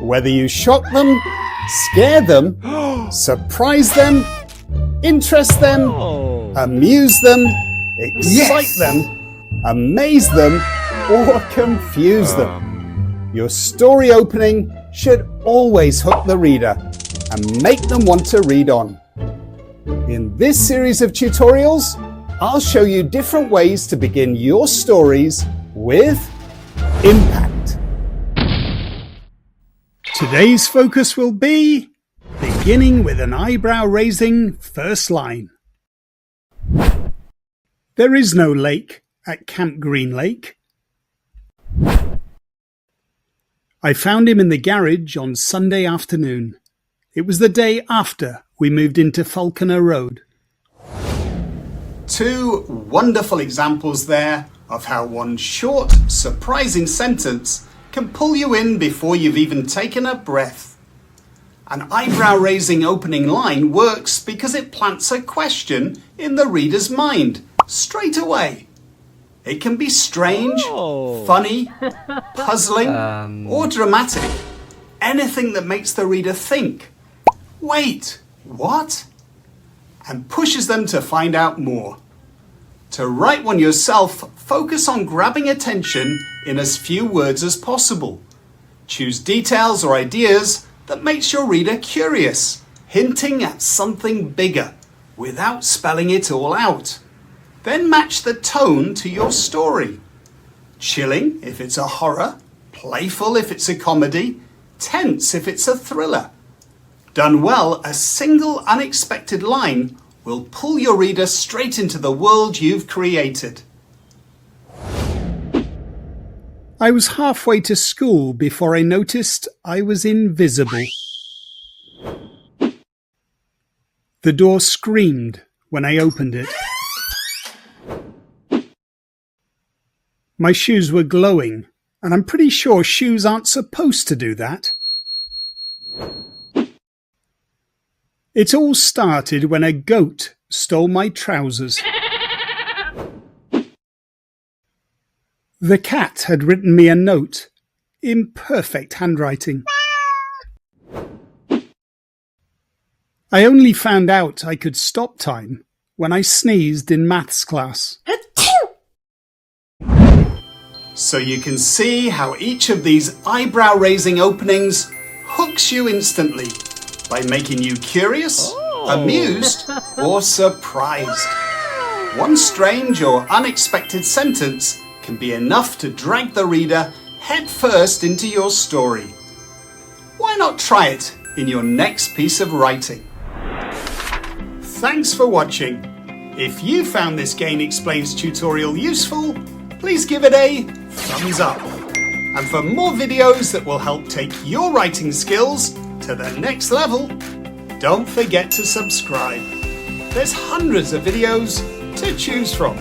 Whether you shock them, scare them, surprise them, interest them, amuse them, excite them, amaze them, or confuse them. Your story opening should always hook the reader and make them want to read on. In this series of tutorials, I'll show you different ways to begin your stories with impact. Today's focus will be beginning with an eyebrow-raising first line. There is no lake at Camp Green Lake. I found him in the garage on Sunday afternoon. It was the day after we moved into Falconer Road. Two wonderful examples there of how one short, surprising sentence can pull you in before you've even taken a breath. An eyebrow-raising opening line works because it plants a question in the reader's mind straight away. It can be strange, funny, puzzling, or dramatic. Anything that makes the reader think, wait, what? And pushes them to find out more. To write one yourself, focus on grabbing attention in as few words as possible. Choose details or ideas that makes your reader curious, hinting at something bigger, without spelling it all out. Then match the tone to your story. Chilling if it's a horror, playful if it's a comedy, tense if it's a thriller. Done well, a single unexpected line will pull your reader straight into the world you've created. I was halfway to school before I noticed I was invisible. The door screamed when I opened it. My shoes were glowing, and I'm pretty sure shoes aren't supposed to do that. It all started when a goat stole my trousers. The cat had written me a note in perfect handwriting. I only found out I could stop time when I sneezed in maths class. So you can see how each of these eyebrow-raising openings hooks you instantly by making you curious, amused, or surprised. One strange or unexpected sentence can be enough to drag the reader headfirst into your story. Why not try it in your next piece of writing? Thanks for watching. If you found this Gain Explains tutorial useful, please give it a thumbs up. And for more videos that will help take your writing skills to the next level, don't forget to subscribe. There's hundreds of videos to choose from.